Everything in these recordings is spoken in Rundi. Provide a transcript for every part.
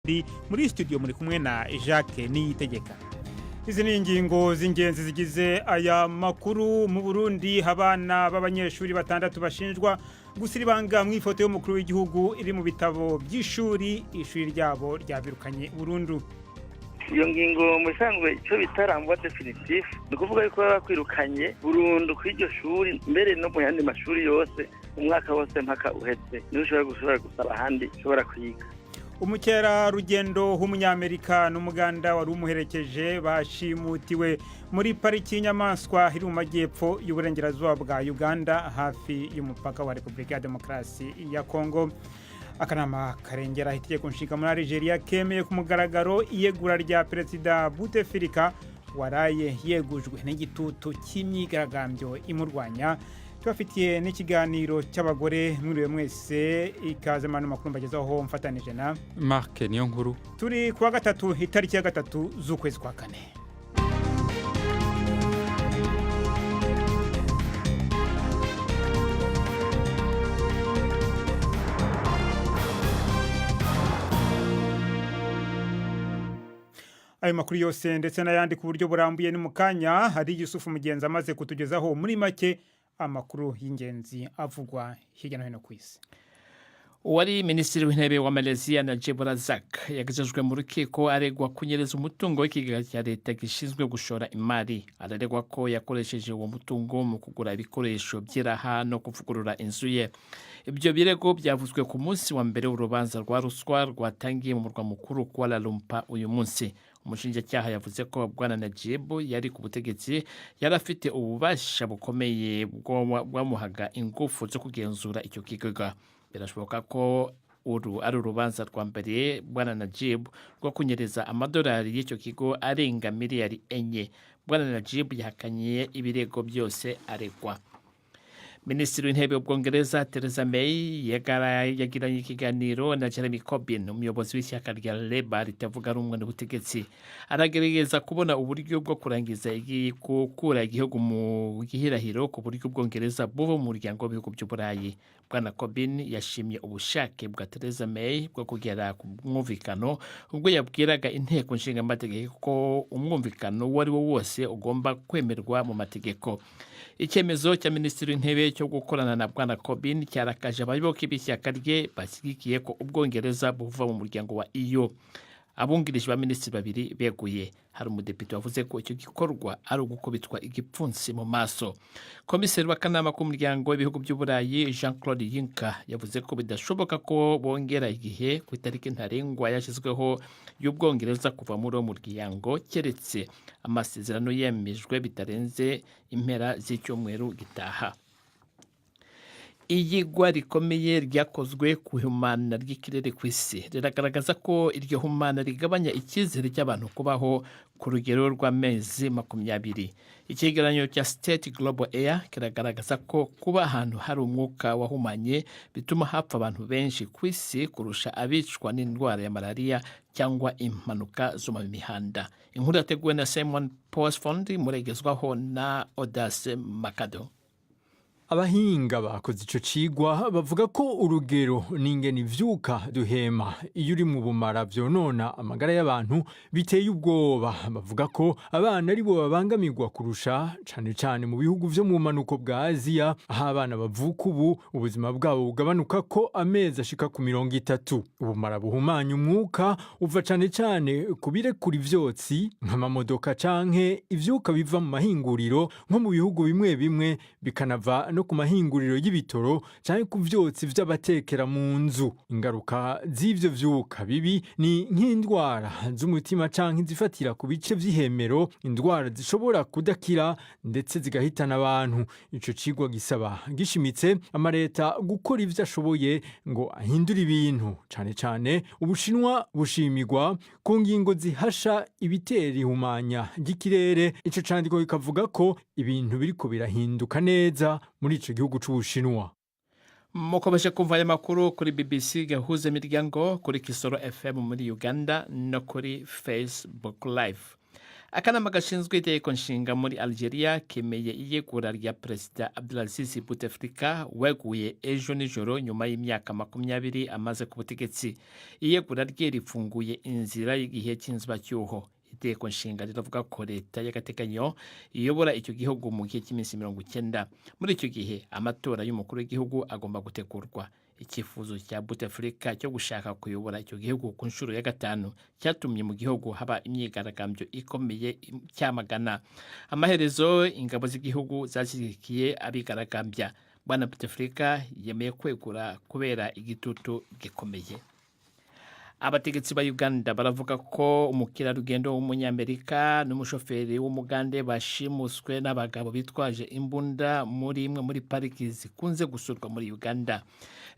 Burundi muri studio muri kumwe na Jacques Niyitegeka. Izi ni ingingo z'ingenzi zigize aya makuru. Mu Burundi abana b'abanyeshuri batandatu bashinjwa gusiribanga mu ifoto y'umukuru w'igihugu iri mu bitabo by'ishuri, ishuri ryabo ryabirukanye burundu. Iyo ngingo musanzwe icyo bitarangwa definitif ni kuvuga yuko bakwirukanye burundu kw'iryo shuri, mbere no mu yandi mashuri yose umwaka wose mpaka uhetse niho ushobora gusaba ahandi ushobora kwiga. Umukerarugendo w'umunyamerika n'umuganda wari umuherekeje bashimutiwe muri pariki y'inyamaswa iri mu majyepfo y'uburengerazuba bwa Uganda hafi y'umupaka wa Repubulika ya Demokarasi ya Kongo. Akanama karengera itegeko nshinga muri Algeria kemeye ku mugaragaro iyegura rya Perezida Bouteflika waraye yegujwe n'igitutu cy'imyigaragambyo imurwanya. Tubafitiye n'ikiganiro cy'abagore mwiriwe mwese, ikaze manu makuru mbagezaho mfatanije na Mark Niyonkuru. Turi kuwa gatatu itariki ya gatatu z'ukwezi kwa kane. Ayo makuru yose ndetse n'ayandi ku buryo burambuye ni mukanya. Hari Yusufu Mugenzi amaze kutugezaho muri make amakuru y'ingenzi avugwa hirya no hino ku isi. Uwari minisitiri w'intebe wa Malaysia Najib Razak yagejejwe mu rukiko aregwa kunyereza umutungo w'ikigega cya leta gishinzwe gushora imari. Araregwa ko yakoresheje uwo mutungo mu kugura ibikoresho by'iraha no kuvugurura inzu ye. Ibyo birego byavuzwe ku munsi wa mbere w'urubanza rwa ruswa rwatangiye mu murwa mukuru Kuala Lumpur uyu munsi. Umushinjacyaha yavuze ko Bwana Najib yari ku butegetsi yari afite ububasha bukomeye bwamuhaga ingufu zo kugenzura icyo kigega. Birashoboka ko uru ari urubanza rwa mbere Bwana Najib rwo kunyereza amadolari y'icyo kigo arenga miliyari 4. Bwana Najib yahakanye ibirego byose aregwa. Minisitiri w'intebe w'Ubwongereza Theresa May yagiranye ikiganiro na Jeremy Corbyn, umuyobozi w'ishyaka rya Labour ritavuga rumwe n'ubutegetsi. Aragerageza kubona uburyo bwo kurangiza gukura igihugu mu gihirahiro ku buryo Ubwongereza buva mu muryango w'ibihugu by'Uburayi. Bwana Corbyn yashimye ubushake bwa Theresa May bwo kugera ku mwumvikano ubwo yabwiraga inteko nshingamategeko ko umwumvikano uwo ari wo wose ugomba kwemerwa mu mategeko. Icyemezo cya minisitiri w'intebe cyo gukorana na Bwana Corbyn cyarakaje abayoboke b'ishyaka rye bashyigikiye ko Ubwongereza buva mu muryango wa EU. Abungirije ba minisitiri babiri beguye. Hari umudepite wavuze ko icyo gikorwa ari ugukubitwa igipfunsi mu maso. Komiseri w'akanama k'umuryango w'ibihugu by'Uburayi Jean-Claude Juncker yavuze ko bidashoboka ko bongera igihe ku itariki ntarengwa yashyizweho y'Ubwongereza kuva muri uwo muryango keretse amasezerano yemejwe bitarenze impera z'icyumweru gitaha. Iyigwa rikomeye ryakozwe ku ihumana ry'ikirere ku isi riragaragaza ko iryo humana rigabanya icyizere cy'abantu kubaho ku rugero rw'amezi 20. Icyegeranyo cya State Global Air kiragaragaza ko kuba ahantu hari umwuka wahumanye bituma hapfa abantu benshi ku isi kurusha abicwa n'indwara ya malaria cyangwa impanuka zo mu mihanda. Inkuru yateguwe na Simon Posfond muregezwaho na Audace Makado. Abahinga bakoze ico cigwa bavuga ko urugero n'ingene ivyuka duhema iyo uri mu bumara vyonona amagara y'abantu biteye ubwoba. Bavuga ko abana ari bo babangamirwa kurusha cane cane mu bihugu vyo mu manuko bwa Aziya, aho abana bavuka ubu ubuzima bwabo bugabanuka ko amezi ashika ku 30. Ubumara buhumanya umwuka uva cane cane ku birekura ivyotsi nk'amamodoka canke ivyuka biva mu mahinguriro nko mu bihugu bimwe bimwe bikanava no ku mahinguriro y'ibitoro cyane ku vyotsi vy'abatekera mu nzu. Ingaruka z'ivyo vyuka bibi ni nk'indwara z'umutima canke zifatira ku bice vy'ihemero, indwara zishobora kudakira ndetse zigahitana abantu. Ico cigwa gisaba gishimitse amareta gukora ivyo ashoboye ngo ahindure ibintu. Cane cane Ubushinwa bushimigwa ku ngingo zihasha ibitera ihumanya ry'ikirere. Ico candiko kikavuga ko ibintu biriko birahinduka neza muri ico gihugu c'Ubushinwa. Mukomeje kumva aya makuru kuri BBC gahuza imiryango kuri Kisoro FM muri Uganda no kuri Facebook Live. akanama gashinzwe itegeko nshinga muri Algeria kemeye iyegura rya perezida Abdelaziz Bouteflika weguye ejo nijoro nyuma y'imyaka 20 amaze ku butegetsi. Iyegura rye rifunguye inzira y'igihe cy'inzibacyuho. Itegeko nshinga riravuga ko leta y'agateganyo iyobora icyo gihugu mu gihe cy'iminsi 90. Muri icyo gihe amatora y'umukuru w'igihugu agomba gutegurwa. Icyifuzo cya Bouteflika cyo gushaka kuyobora icyo gihugu ku nshuro ya gatanu cyatumye mu gihugu haba imyigaragambyo ikomeye cyamagana. Amaherezo ingabo z'igihugu zashyigikiye abigaragambya. Bwana Bouteflika yemeye kwegura kubera igitutu gikomeye. Abategetsi ba Uganda baravuga ko umukerarugendo w'umunyamerika n'umushoferi w'umugande bashimuswe n'abagabo bitwaje imbunda muri imwe muri pariki zikunze gusurwa muri Uganda.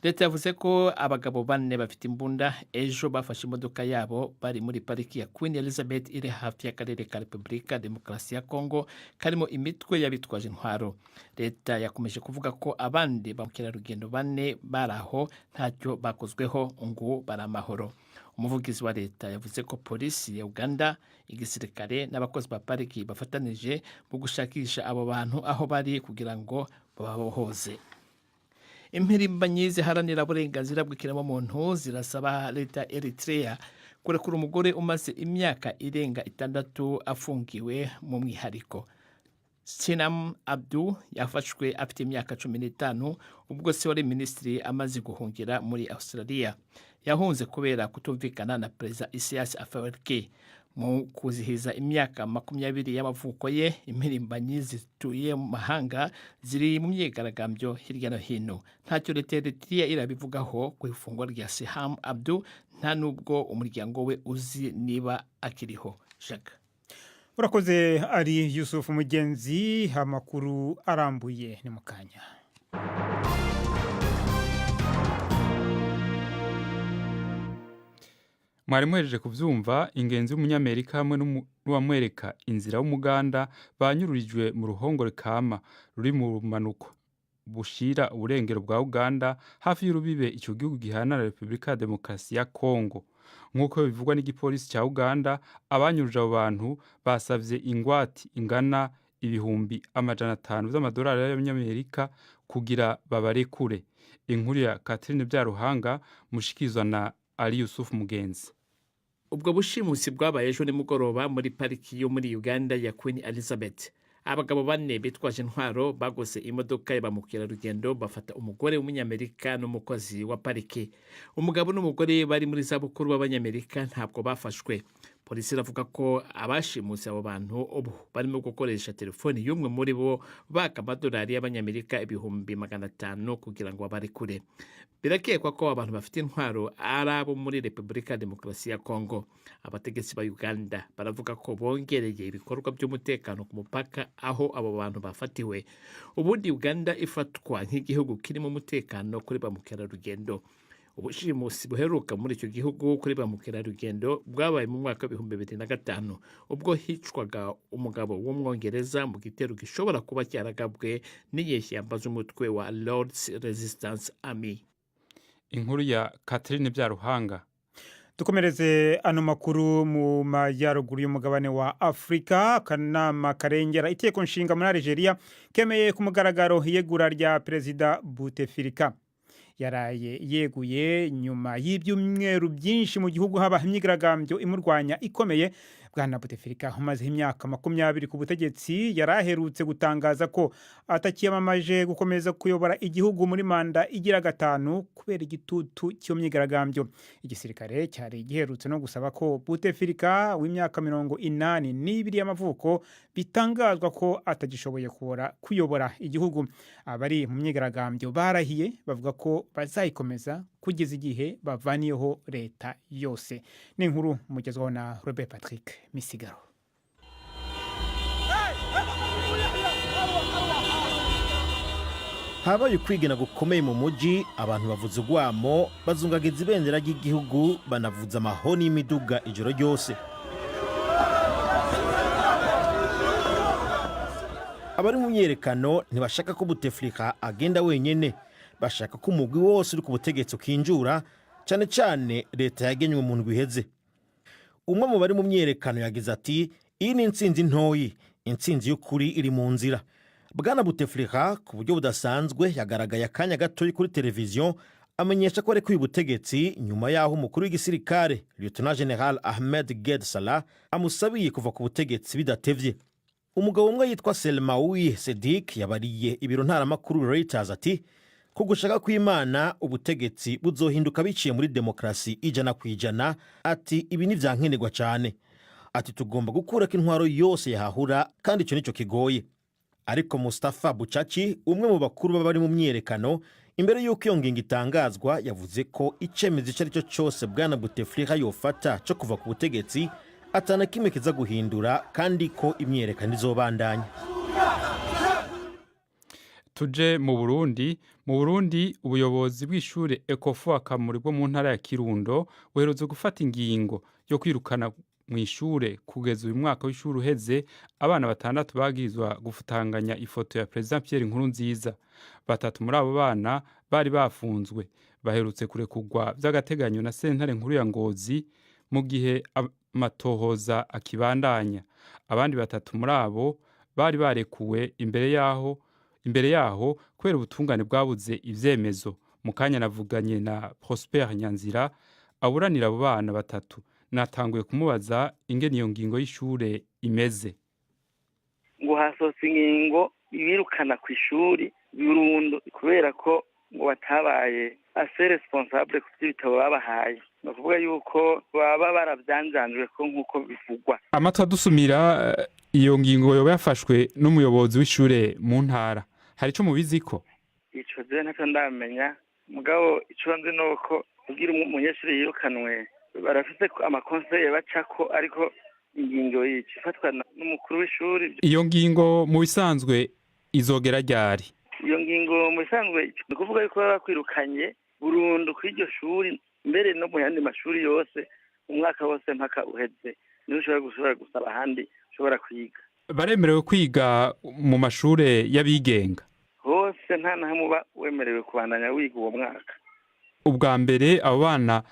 Leta yavuze ko abagabo 4 bafite imbunda ejo bafashe imodoka yabo bari muri pariki ya Queen Elizabeth iri hafi y'akarere ka Repubulika Demokarasi ya Kongo karimo imitwe y'abitwaje intwaro. Leta yakomeje kuvuga ko abandi bamukerarugendo 4 baraho ntacyo bakozweho ngo baramahoro. Umuvugizi wa leta yavuze ko polisi ya Uganda, igisirikare n'abakozi ba pariki bafatanije mu gushakisha abo bantu aho bari kugira ngo babahoze. Impirimbanyi ziharanira uburenganzira bw'ikiremwamuntu zirasaba leta Eritrea kurekura umugore umaze imyaka irenga 6 afungiwe mu mwihariko. Sinam Abdu yafashwe afite imyaka 15 ubwo se wari minisitiri amaze guhungira muri Australia. Yahunze kubera kutumvikana na Perezida Isaias Afwerki. Mu kuzihiza imyaka 20 y'amavuko ye, impirimbanyi zituye mu mahanga ziri mu myigaragambyo hirya no hino. Ntacyo leta Eritrea irabivugaho ku ifungwa rya Sinam Abdu, nta nubwo umuryango we uzi niba akiriho. Jacques. Urakoze ari Yusuf Mugenzi. Amakuru arambuye ni mukanya. Mwari muhejeje kuvyumva ingenzi y'umunyamerika hamwe n'uwamwereka inzira y'umuganda banyururijwe mu ruhongore kama ruri mu manuko bushira uburengero bwa Uganda hafi y'urubibe icyo gihugu gihana na Repubulika ya Demokarasi ya Kongo. Nk'uko bivugwa n'igipolisi cya Uganda, abanyuruje abo bantu basavye ingwati ingana ibihumbi 500 z'amadolari y'abanyamerika kugira babarekure. Inkuru ya Catherine Byaruhanga mushikizwa na Ali Yusuf Mugenzi. Ubwo bushimusi bwabaye ejo nimugoroba muri pariki yo muri Uganda ya Queen Elizabeth. Abagabo 4 bitwaje intwaro bagose imodoka y'abamukerarugendo bafata umugore w'umunyamerika n'umukozi wa pariki. Umugabo n'umugore bari muri zabukuru b'abanyamerika ntabwo bafashwe. Polisi iravuga ko abashimuse abo bantu ubu barimo gukoresha telefoni y'umwe muri bo baka amadolari y'abanyamerika 500 kugira ngo babarekure. Birakekwa ko abantu bafite intwaro ari abo muri Repubulika Demokarasi ya Kongo. Abategetsi ba Uganda baravuga ko bongereye ibikorwa by'umutekano ku mupaka aho abo bantu bafatiwe. Ubundi Uganda ifatwa nk'igihugu kirimo umutekano kuri ba mukerarugendo. Ubushimusi buheruka muri icyo gihugu kuri ba mukerarugendo bwabaye mu mwaka wa 2005 ubwo hicwaga umugabo w'umwongereza mu gitero gishobora kuba cyaragabwe n'inyeshyamba z'umutwe wa Lord's Resistance Army. Inkuru ya Catherine Byaruhanga. Dukomereze ano makuru mu majyaruguru y'umugabane wa Afrika. Akanama karengera itegeko nshinga muri Algeria kemeye ku mugaragaro iyegura rya Perezida Bouteflika. Yaraye yeguye nyuma y'ibyumweru byinshi mu gihugu haba imyigaragambyo imurwanya ikomeye. Bwana Bouteflika umaze imyaka 20 ku butegetsi yaraherutse gutangaza ko atakiyamamaje gukomeza kuyobora igihugu muri manda igira gatanu kubera igitutu cyo myigaragambyo. Igisirikare cyari giherutse no gusaba ko Bouteflika w'imyaka 82 y'amavuko bitangazwa ko atagishoboye kuyobora igihugu. Abari mu myigaragambyo barahiye bavuga ko bazayikomeza kugeza igihe bavaniyeho leta yose. Ni inkuru mugezwaho na Robert Patrick Misigaro. Habaye ukwigena gukomeye mu muji, abantu bavuza urwamo bazungagiza ibendera ry'igihugu banavuza amahoni y'imiduga ijoro ryose. Abari mu myerekano ntibashaka ko Bouteflika agenda wenyene, bashaka ko umugwi wose uri ku butegetsi ukinjura, cyane leta yagenywe mu ndwi iheze. Umwe mu bari mu myerekano yagize ati iyi ni intsinzi ntoyi, intsinzi y'ukuri iri mu nzira. Bwana Bouteflika ku buryo budasanzwe yagaragaye akanya gatoyi kuri televiziyo amenyesha ko arekuye ubutegetsi nyuma y'aho umukuru w'igisirikare Lieutenant General Ahmed Ged Salah amusabiye kuva ku butegetsi bidatevye. Umugabo umwe yitwa Selmawi Sedik yabariye ibiro ntaramakuru Reuters ati ku gushaka kw'Imana ubutegetsi buzohinduka biciye muri demokrasi 100%. Ati ibi ni vyankenerwa cyane. Ati tugomba gukurako intwaro yose yahahura kandi ico nico kigoye. Ariko Mustafa Buchachi umwe mu bakuru baba bari mu myerekano imbere y'uko iyo ngingo itangazwa yavuze ko icemezi ico arico cyose Bwana Bouteflika yofata cyo kuva ku butegetsi atana kimwe kiza guhindura kandi ko imyerekano izobandanya. Tuje mu Burundi ubuyobozi bw'ishure Ecofo Akamuri bwo mu ntara ya Kirundo buherutse gufata ingingo yo kwirukana mu ishure kugeza uyu mwaka w'ishure uheze abana 6 bagirizwa gufutanganya ifoto ya President Pierre Nkurunziza. 3 muri abo bana bari bafunzwe baherutse kurekurwa by'agateganyo na sentare nkuru ya Ngozi mu gihe amatohoza akibandanya. Abandi 3 muri abo bari barekuwe imbere yaho kubera ubutungane bwabuze ivyemezo. Mu kanya navuganye na Prosper Nyanzira aburanira abo bana 3. Natanguye kumubaza ingene iyo ngingo y'ishure imeze. Ngo hasohotse ingingo ibirukana ku ishuri burundu kubera ko ngo batabaye assez responsable ku bitabo babahaye. No kuvuga yuko baba baravyanjanjwe ko nkuko bivugwa. Amatwa dusumira iyo ngingo yoba yafashwe n'umuyobozi w'ishure mu ntara. Hari ico mubiziko? Ico je ntacyo ndamenya. Mugabo ico nzi nuko kugira umunyeshuri yirukanwe barafite amakonseye bacako ariko ingingo yifatwa n'umukuru w'ishuri. Iyo ngingo mu bisanzwe izogera ryari? Iyo ngingo mu bisanzwe ni kuvuga yuko bakwirukanye burundu kw'iryo shuri mbere no mu yandi mashuri yose umwaka wose mpaka uheze niho ushobora gusaba ahandi ushobora kwiga. Baremerewe kwiga mu mashure y'abigenga hose nta na hamwe uba wemerewe kubandanya wiga uwo mwaka. Ubwa mbere abo bana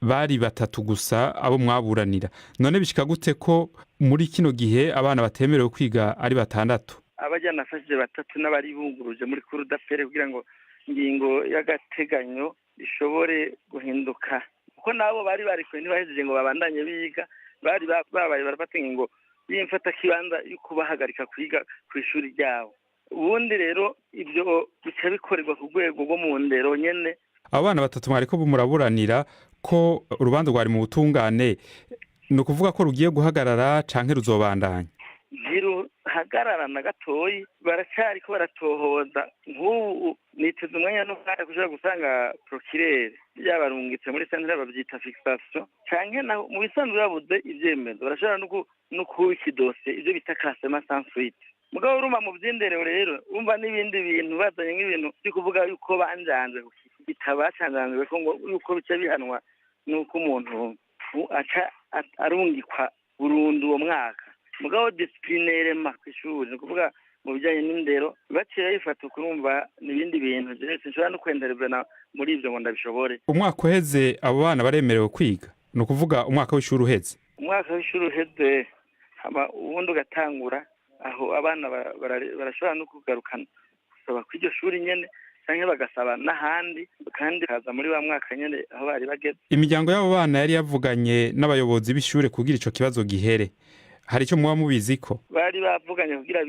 bari 3 gusa abo mwaburanira. None bishika gute ko muri kino gihe abana batemerewe kwiga ari 6? Abajyana nafashije 3 n'abari bunguruje muri kuru dafere kugira ngo ingingo y'agateganyo ishobore guhinduka. Kuko nabo bari barikuye ntibahejeje ngo babandanye biga bari babaye barafatinga ngo yimfata kibanza yuko bahagarika kwiga ku ishuri ryabo. Ubundi rero ibyo bica bikorerwa ku rwego rwo mu ndero nyene. Abana 3 mwariko muraburanira ko urubanza rwari mu butungane no kuvuga ko rugiye guhagarara canke ruzobandanya? Ntiruhagarara na gatoyi baracyariko baratohoza. Nk'ubu niteze umwanya no kuja gusanga procureur yabarungitse muri centre babyita fixation canke naho mu bisanzwe babuze ivyemezo barashobora no kubika idosiye ivyo bita classement sans suite. Mugabo urumva mu by'indero rero umva n'ibindi bintu bazanye nk'ibintu byo kuvuga yuko banjanje bitabacanjanjwe ko ngo yuko bice bihanwa nuko umuntu aca arungikwa burundu uwo mwaka. Mugabo disciplinarement kw'ishuri ni kuvuga mu bijyanye n'indero baciye yifata kurumva n'ibindi bintu byose nshobora no kwendereza muri ivyo ngo ndabishobore. Umwaka uheze abo bana baremerewe kwiga no kuvuga umwaka w'ishuri uheze? Umwaka w'ishuri uheze hama ubundi ugatangura aho abana barashobora no kugarukana gusaba kw'iryo shuri nyene canke bagasaba n'ahandi kandi kaza muri wa mwaka nyene aho bari bageze. Imiryango y'abo bana yari yavuganye n'abayobozi b'ishure kugira ico kibazo gihere. Hari ico muba mubiziko? Bari bavuganye kugira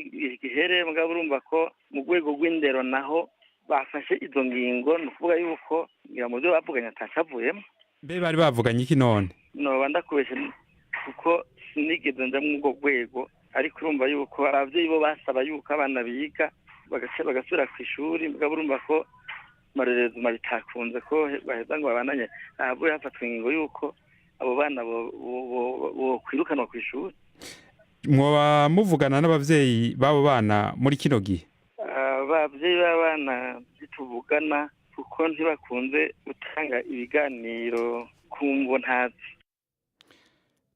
gihere mugabo urumva ko mu rwego rw'indero naho bafashe izo ngingo no kuvuga yuko ngira mu byo bavuganye atacavuyemo. Mbe bari bavuganye iki none? No bandakubeshe kuko sinigeze nja mu rwo rwego ariko urumva yuko abavyeyi bo basaba yuko abana biga bagasubira ku ishuri mugabo urumva ko marerezo bitakunze ko baheza ngo babandanye ahavuye hafatwa ingingo yuko abo bana bo kwirukanwa ku ishuri. Mwoba muvugana n'abavyeyi b'abo bana muri kino gihe? Abavyeyi b'abana bituvugana kuko ntibakunze gutanga ibiganiro ku mbontazi.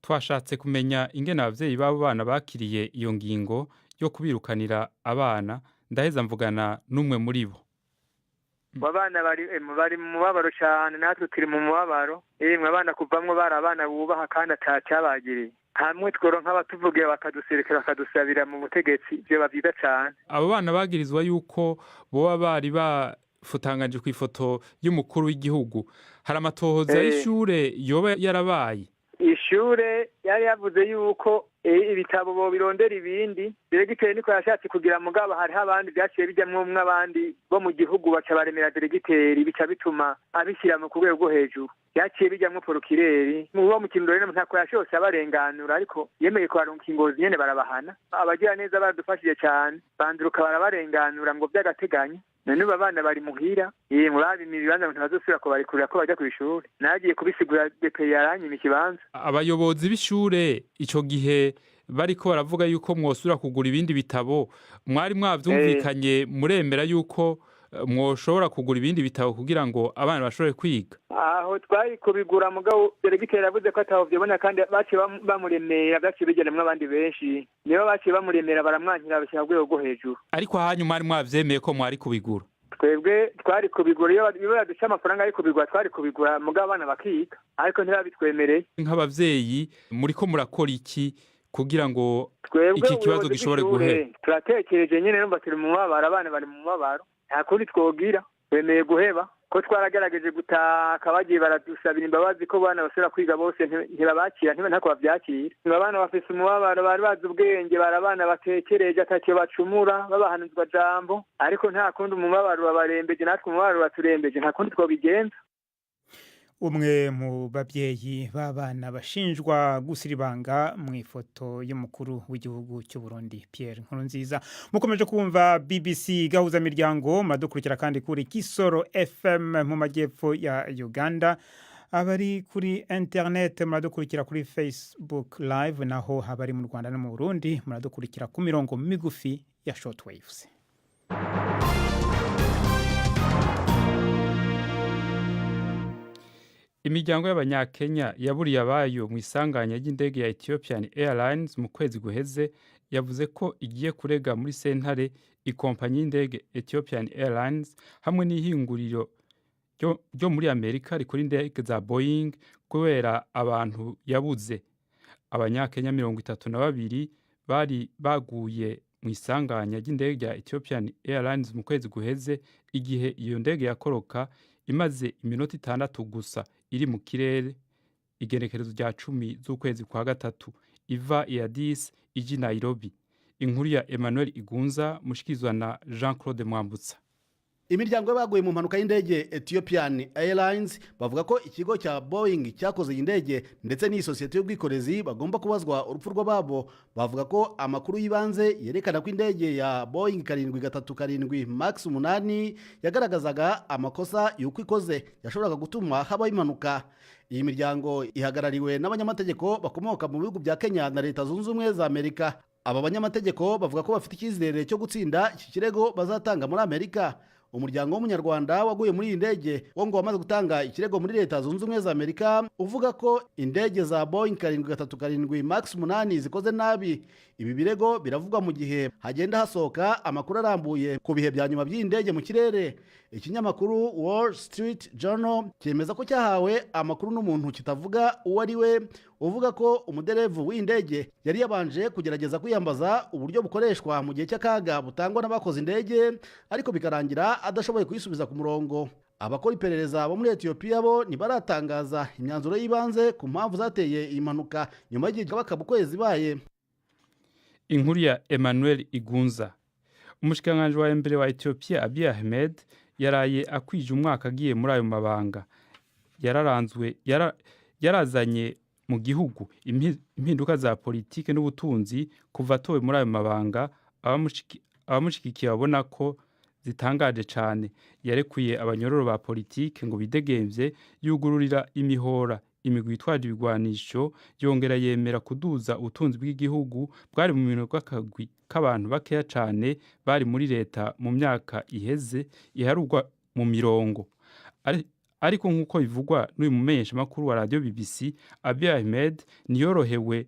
Twashatse kumenya ingene abavyeyi b'abo bana bakiriye iyo ngingo yo kubirukanira abana. Ndaheza mvugana n'umwe muri bo. Abana bari mu mubabaro cyane natwe turi mu mubabaro. Abana kuvamwo bari abana bubaha kandi atacyabagiriye. hamwe tworonka abatuvugira bakaduserekera bakadusabira mu butegetsi vyoba vyiza cane. abo bana bagirizwa yuko boba bari bafutanganje ku ifoto y'umukuru w'igihugu, hari amatohoza y'ishure yoba yarabaye? Ishure yari yavuze yuko ibitabo bobirondera ibindi diregiteri niko yashatse kugira mugabo hariho abandi vyaciye bijamwo abandi bo mu gihugu baca baremera diregiteri bica bituma abishyira mu rwego rwo hejuru, vyaciye bijamwo porokireri mubo mu Kirundo rero ntako yashose abarenganura, ariko yemeye kubaronka ingozi nyene barabahana. Abagira neza baradufashije cane, banduruka barabarenganura ngo vy'agateganyo. None abana bari muhira murabi ibibanza ntibazosubira kubarekurira ko bajya kw'ishuri. Nagiye kubisigura DP yaranyima ikibanza. Abayobozi b'ishure ico gihe bariko baravuga yuko mwosubira kugura ibindi bitabo, mwari mwavyumvikanye muremera yuko mwoshobora kugura ibindi bitabo kugira ngo abana bashobore kwiga? Aho twari kubigura mugabo diregiteri yavuze ko ataho vyobona, kandi baciye bamuremera, vyaciye bigenemwo abandi benshi, nibo baciye bamuremera baramwankira bashyira rwego rwo hejuru. Ariko hanyu mwari mwavyemeye ko mwari kubigura? Twebwe twari kubigura, iyo baduca amafaranga ari kubigura twari kubigura mugabo abana bakiga, ariko ntibabitwemereye. Nk'abavyeyi muriko murakora iki kugira ngo iki kibazo gishobore guhera? Turatekereje nyene numva turi mu mubabaro, abana bari mu mubabaro, nta kundi twogira, twemeye guheba ko twaragerageje gutaka, bagiye baradusabira imbabazi ko bana basubira kwiga bose ntibabakira, ntako bavyakira. Abana bafise umubabaro, bari bazi ubwenge, bari abana batekereje atacyo bacumura, babahanuzwa jambo, ariko nta kundi umubabaro babarembeje, natwe umubabaro baturembeje, nta kundi twobigenza. Umwe mu babyeyi b'abana bashinjwa gusiribanga mu ifoto y'umukuru w'igihugu cy'u Burundi Pierre Nkurunziza. Mukomeje kumva BBC gahuza miryango, muradukurikira kandi kuri Kisoro FM mu majyepfo ya Uganda. Abari kuri internet muradukurikira kuri Facebook live, naho habari mu Rwanda no mu Burundi muradukurikira ku mirongo migufi ya shortwaves. Imiryango y'Abanyakenya yaburiye abayo mu isanganya ry'indege ya Ethiopian Airlines mu kwezi guheze yavuze ko igiye kurega muri sentare ikompanyi y'indege Ethiopian Airlines hamwe n'ihinguriro ryo muri Amerika rikora indege za Boeing kubera abantu yabuze. Abanyakenya 32 bari baguye mu isanganya ry'indege ya Ethiopian Airlines mu kwezi guheze, igihe iyo ndege yakoroka imaze iminota 6 gusa iri mu kirere, igenekerezo rya 10 z'ukwezi kwa gatatu, iva i Addis iji Nairobi. Inkuru ya Emmanuel Igunza mushikizwa na Jean-Claude Mwambutsa. Imiryango y'abaguye mu mpanuka y'indege Ethiopian Airlines bavuga ko ikigo cya Boeing cyakoze iyi ndege ndetse n'isosiyete y'ubwikorezi bagomba kubazwa urupfu rw'ababo. Bavuga ko amakuru y'ibanze yerekana ko indege ya Boeing 737 Max 8 yagaragazaga amakosa y'uko ikoze yashoboraga gutuma habaho impanuka. Iyi miryango ihagarariwe n'abanyamategeko bakomoka mu bihugu bya Kenya na Leta Zunze Ubumwe za Amerika. Aba banyamategeko bavuga ko bafite icyizere cyo gutsinda iki kirego bazatanga muri Amerika. Umuryango w'umunyarwanda waguye muri iyi ndege wo ngo wamaze gutanga ikirego muri Leta Zunze Ubumwe za Amerika uvuga ko indege za Boeing 737 Max 8 zikoze nabi. Ibi birego biravugwa mu gihe hagenda hasohoka amakuru arambuye ku bihe bya nyuma by'iyi ndege mu kirere. Ikinyamakuru Wall Street Journal cyemeza ko cyahawe amakuru n'umuntu kitavuga uwo ari we, uvuga ko umuderevu w'indege yari yabanje kugerageza kwiyambaza uburyo bukoreshwa mu gihe cy'akaga butangwa n'abakoze indege, ariko bikarangira adashoboye kuyisubiza ku murongo. Abakora iperereza bo muri Ethiopia bo ntibaratangaza imyanzuro y'ibanze ku mpamvu zateye iyi mpanuka nyuma y'igihe cy'abakaba ukwezi baye. Inkuru ya Emmanuel Igunza. Umushikanganje wa mbere wa Ethiopia Abiy Ahmed yaraye akwije umwaka agiye muri ayo mabanga. Yarazanye mu gihugu impinduka za politike n'ubutunzi kuva atowe muri ayo mabanga. Abamushikikiye babona ko zitangaje cyane. Yarekuye abanyororo ba politike ngo bidegemvye, yugururira imihora imigwi itwaje ibigwanisho, yongera yemera kuduza ubutunzi bw'igihugu bwari mu minwe rw'akagwi k'abantu bakeya cyane bari muri leta mu myaka iheze iharugwa mu mirongo. Ariko nk'uko bivugwa n'uyu mumenyesha makuru wa radio BBC, Abiy Ahmed niyorohewe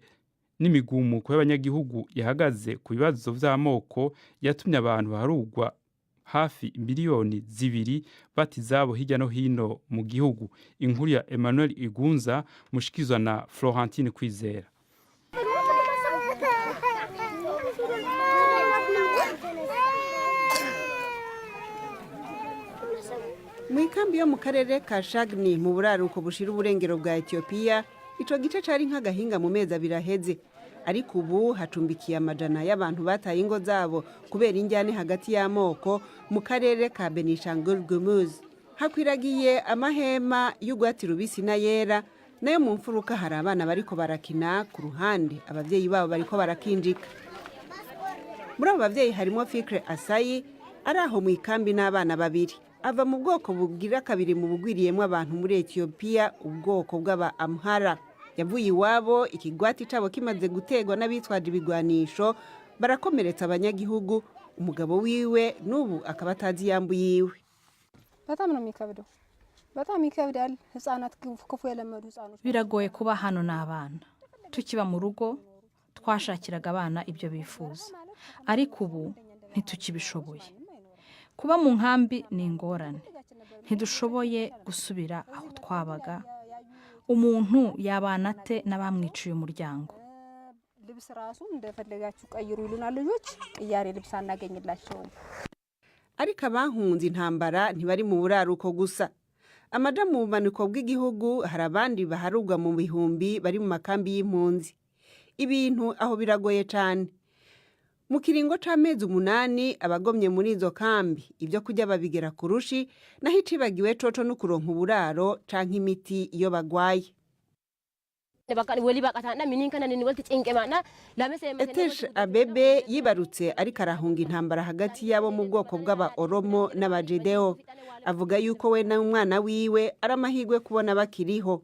n'imigumuko y'abanyagihugu yahagaze ku bibazo vy'amoko yatumye abantu baharugwa hafi miliyoni 2 batizabo hirya no hino mu gihugu. Inkuru ya Emmanuel Igunza mushikizwa na Florentine Kwizera. mu ikambi yo mu karere ka Shagni mu buraruko bushira uburengero bwa Ethiopia ico gice cari nk'agahinga mu mezi abiri aheze, ariko ubu hacumbikiye amajana y'abantu bataye ingo zabo kubera injyane hagati y'amoko mu karere ka Benishangul Gumuz. Hakwiragiye amahema y'ugwati rubisi na yera, nayo mu mfuruka hari abana bariko barakina ku ruhande, abavyeyi babo bariko barakinjika. Muri abo bavyeyi harimo Fikre Asayi ari aho mu ikambi n'abana babiri. Ava mu bwoko bugira kabiri mu bugwiriyemo abantu muri Ethiopia, ubwoko bw'aba Amhara. Yavuye iwabo ikigwati cabo kimaze gutegwa n'abitwaje ibigwanisho, barakomeretsa abanyagihugu. Umugabo wiwe n'ubu akaba atazi yambu yiwe. Biragoye kuba hano n'abana. Tukiba mu rugo twashakiraga abana ibyo bifuza, ariko ubu ntitukibishoboye. Kuba mu nkambi ni ingorane, ntidushoboye gusubira aho twabaga. Umuntu yabana ate n'abamwiciye umuryango? Ariko abahunze intambara ntibari mu buraruko gusa. Amaja mu bumanuko bw'igihugu hari abandi baharugwa mu bihumbi bari mu makambi y'impunzi. Ibintu aho biragoye cyane. Mu kiringo c'amezi 8 abagomye muri izo kambi ibyo kujya babigera kurushi, naho icibagiwe coco no kuronka uburaro canke imiti iyo bagwaye. Etesh Abebe yibarutse ariko arahunga intambara hagati yabo mu bwoko bw'aba Oromo n'abajedeo. Avuga yuko we na umwana wiwe ari amahirwe kubona bakiriho.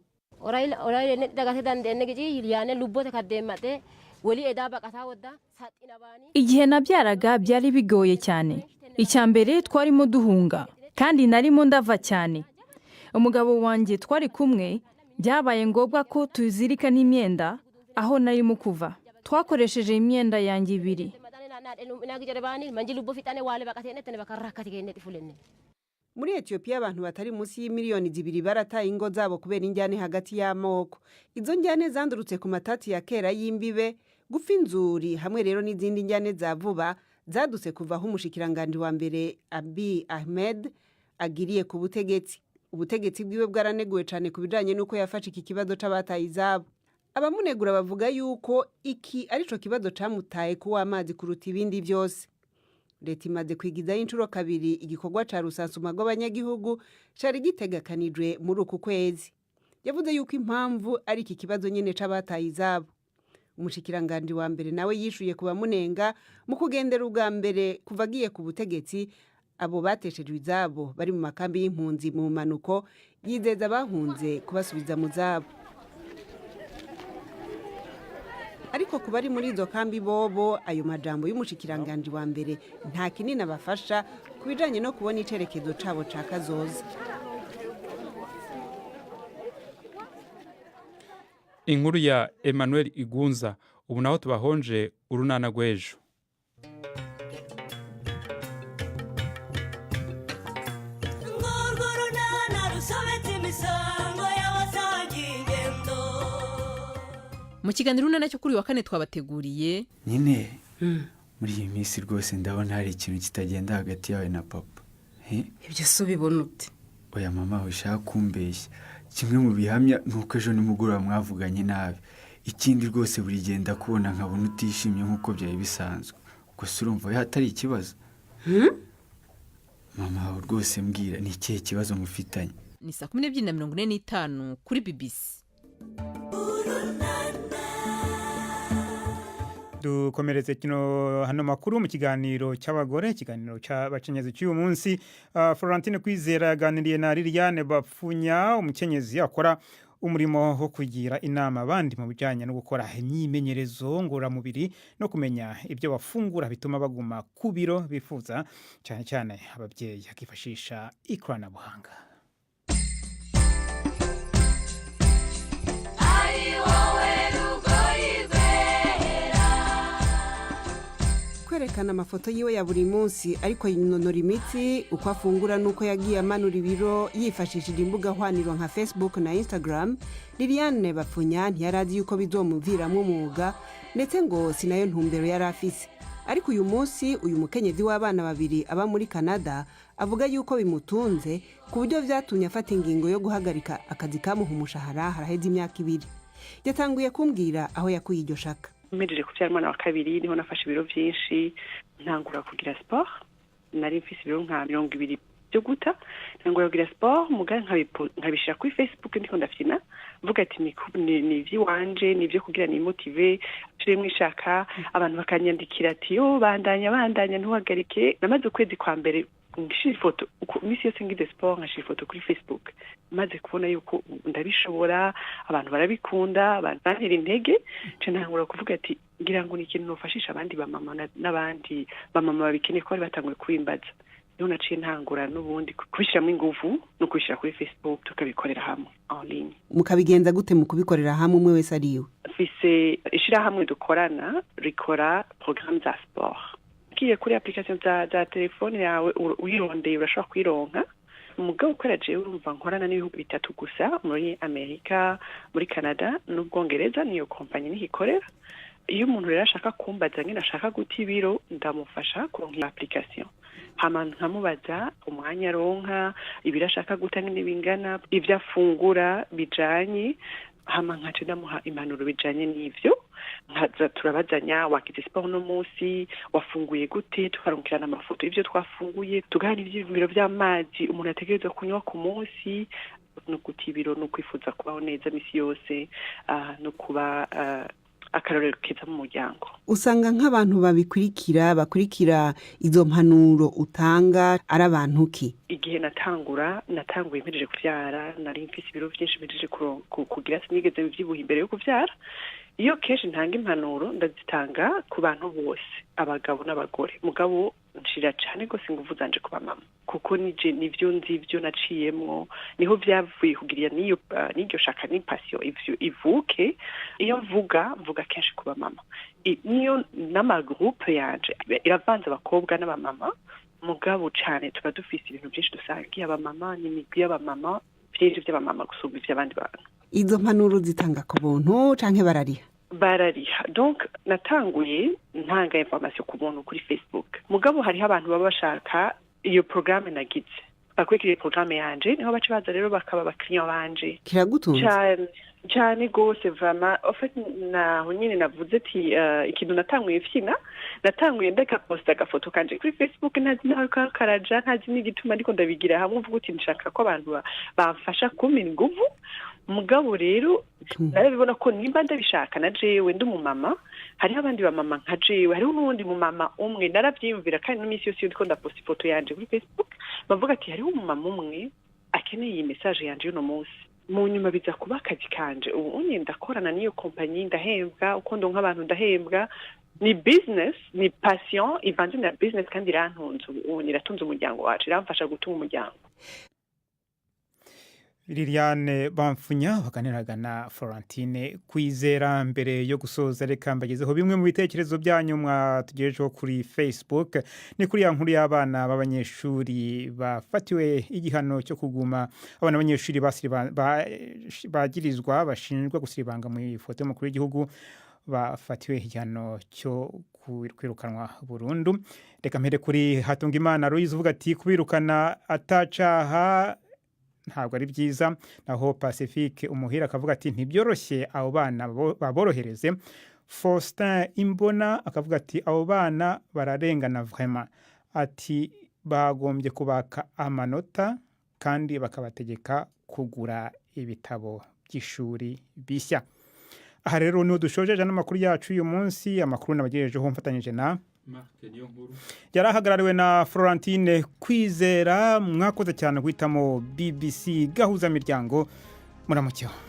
Igihe nabyaraga byari bigoye cyane. Icyambere twarimo duhunga kandi narimo ndava cyane. Umugabo wanjye twari kumwe, byabaye ngombwa ko tuzirika n'imyenda aho narimo kuva. Twakoresheje imyenda yanjye ibiri. Muri Ethiopia abantu batari munsi y'imiliyoni 2 barataye ingo zabo kubera injyane hagati y'amoko. Izo njyane zandurutse ku matati ya kera y'imbibe, gufa inzuri hamwe rero n'izindi njyane za vuba zadutse kuva aho umushikiranganje wa mbere Abiy Ahmed agiriye ku butegetsi. Ubutegetsi bwiwe bwaraneguwe cyane kubijanye nuko yafashe iki kibazo c'abataye izabo. Abamunegura bavuga yuko iki arico kibazo camutaye kuwa amazi kuruta ibindi byose. Leta imaze kwigiza inshuro kabiri igikorwa ca rusansuma rw'abanyagihugu cari gitegekanijwe muri uku kwezi. Yavuze yuko impamvu ari iki kibazo nyene c'abataye izabo. Umushikiranganje wa mbere nawe yishuye kuba munenga mu kugendera ubwa mbere kuva agiye ku butegetsi abo bateshejwe izabo bari mu makambi y'impunzi mu manuko, yizeza bahunze kubasubiza mu zabo. Ariko kuba ari muri izo kambi bobo ayo majambo y'umushikiranganje wa mbere nta kinini abafasha kubijanye no kubona icerekezo cabo ca kazoza. Inkuru ya Emmanuel Igunza. Ubu naho tubahonje urunana rw'ejo. Mu kiganiro runana cyo kuri wa kane twabateguriye nyine muri iyi minsi rwose ndabona hari ikintu kitagenda hagati yawe na papa. Ibyo so bibona ute? Oya mama ushaka kumbeshya. Kimwe mu bihamya nuko ejo nimugoroba mwavuganye nabi. Ikindi rwose buri genda kubona nkabona utishimye nkuko byari bisanzwe. Gusa urumva hatari ikibazo. Mama rwose mbwira ni ikihe kibazo mufitanye? Ni 12:45 kuri BBC. Dukomeretse kino hano makuru mu kiganiro cy'abagore, ikiganiro cy'abakenyezi cy'uyu munsi. Florentine Kwizera yaganiriye na Liliane Bapfunya, umukenyezi akora umurimo wo kugira inama abandi mu bijyanye no gukora imyimenyerezo ngororamubiri no kumenya ibyo bafungura bituma baguma ku biro bifuza, cyane cyane ababyeyi akifashisha ikoranabuhanga. Kwerekana amafoto yiwe ya buri munsi ariko yinonora imitsi uko afungura nuko yagiye amanura ibiro yifashishije imbuga hwaniro nka Facebook na Instagram. Liliane Bapfunya ntiyarazi yuko bizomuviramo umwuga ndetse ngo sinayo ntumbero yari afise. Ariko uyu munsi uyu mukenyezi w'abana babiri aba muri Canada avuga yuko bimutunze ku buryo byatumye afata ingingo yo guhagarika akazi kamuha umushahara haraheze imyaka 2. yatanguye kumbwira aho yakuye iryo shaka. Mpejeje kubyara umwana wa kabiri niho nafashe ibiro byinshi ntangura kugira sport, nari mfise ibiro nka 20 byo guta, ntangura kugira sport muga nkabishira kuri Facebook ndiko ndafina mvuga ati ni ivy'iwanje ni ivyo kugira ni motive turemwe ishaka abantu bakanyandikira ati yo bandanya ntuhagarike. Namaze ukwezi kwa mbere ngishira ifoto misi yose ngize sport ngashira ifoto kuri Facebook, maze kubona yuko ndabishobora abantu barabikunda bantera intege cyo ntangura kuvuga ati ngira ngo ni ikintu nofashisha abandi bamama n'abandi bamama babikeneye ko bari batanguye kubimbaza. Niho naciye ntangura n'ubundi kubishyiramo ingufu no kubishyira kuri Facebook tukabikorera hamwe en ligne. Mukabigenza gute mu kubikorera hamwe umwe wese ariwe? Mfise ishirahamwe dukorana rikora programme za sport. Kiye kuri application za telefone yawe uyirondeye urashobora kwironka. Umugabo ukora jewe urumva nkorana n'ibihugu 3 gusa muri Amerika, muri Canada n'Ubwongereza, niyo kompanyi nihikorera. Iyo umuntu rero ashaka kumbaza nyine ashaka guta ibiro ndamufasha kuronka application. Hama nkamubaza umwanya ronka ibirashaka guta n'ibingana ivyo afungura bijanye, hama nkaca ndamuha impanuro bijanye n'ivyo. Nkaza turabazanya wagize sport no munsi wafunguye gute, tukaronkirana amafoto y'ivyo twafunguye, tugahana ivy'ibiro by'amazi umuntu ategerezwa kunywa ku munsi, no guta ibiro no kwifuza kubaho neza misi yose, no kuba akarorero keza mu muryango. Usanga nk'abantu bakurikira izo mpanuro utanga ari abantu ki? Igihe natanguye mpejeje kuvyara nari mfise ibiro byinshi mpejeje kugira sinigeze bivyibuha imbere yo kuvyara. Iyo kenshi ntanga impanuro ndazitanga ku bantu bose, abagabo n'abagore. Mugabo nshira cyane gose ingufu zanje kuba mama kuko nivyo nzivyo naciyemwo, niho byavuye kugira n'iryo shaka ni passion ivyo ivuke. Iyo mvuga kenshi kuba mama, niyo n'amagroupe yanje iravanze abakobwa n'abamama, mugabo cyane tuba dufise ibintu byinshi dusangiye abamama n'imigwi y'abamama, byinshi by'abamama gusumba ivy'abandi bantu. Izo mpanuro zitanga ku buntu canke barariha? Barariha. Donc natanguye ntanga information ku buntu kuri Facebook, mugabo hariho abantu baba bashaka iyo programme nagize bakwikiriye programme yanje, niho baca baza rero bakaba abakiriya banje. Kiragutunze cyane gose vraiment. En fait naho nyine navuze ati ikintu natanguye natanguye ndeka posta agafoto kanje kuri Facebook, ntazi naho karaja, ntazi n'igituma ariko ndabigira hamwe uvuga uti nshaka ko abantu bamfasha kumena ingufu. Mugabo rero narabibona ko nimba ndabishaka na jewe ndi umumama, hariho abandi bamama nka jewe, hariho n'uwundi mumama umwe narabyiyumvira kandi n'imisi yose ndiko ndaposta ifoto yanje kuri Facebook bavuga ati hariho umumama umwe akeneye iyi message yanje y'uno munsi. Mu nyuma biza kuba akazi kanje, ubu ndakorana n'iyo kompanyi ndahembwa, uko ndonka abantu ndahembwa. Ni business, ni passion ivanze na business kandi irantunze, ubu iratunze umuryango wacu, iramfasha gutunga umuryango. Liliane Bamfunya baganiraga na Florentine Kwizera. Mbere yo gusoza reka mbagezeho bimwe mu bitekerezo byanyu mwatugejejeho kuri Facebook. Ni kuri ya nkuru y'abana b'abanyeshuri bafatiwe igihano cyo kuguma, abana b'abanyeshuri bagirizwa bashinjwa gusiribanga mu ifoto y'umukuru w'igihugu bafatiwe igihano cyo kwirukanwa burundu. Reka mpere kuri Hatungimana Louise uvuga ati kubirukana atacaha ntabwo ari byiza. Naho Pacifique Umuhira akavuga ati ntibyoroshye abo bana baborohereze. Faustin Imbona akavuga ati abo bana bararengana vraiment, ati bagombye kubaka amanota kandi bakabategeka kugura ibitabo by'ishuri bishya. Aha rero niho dushojeje n'amakuru yacu uyu munsi. Amakuru nabagejejeho mfatanyije na yarahagarariwe na Florentine Kwizera. Mwakoze cyane guhitamo BBC gahuza miryango. Muramukeho.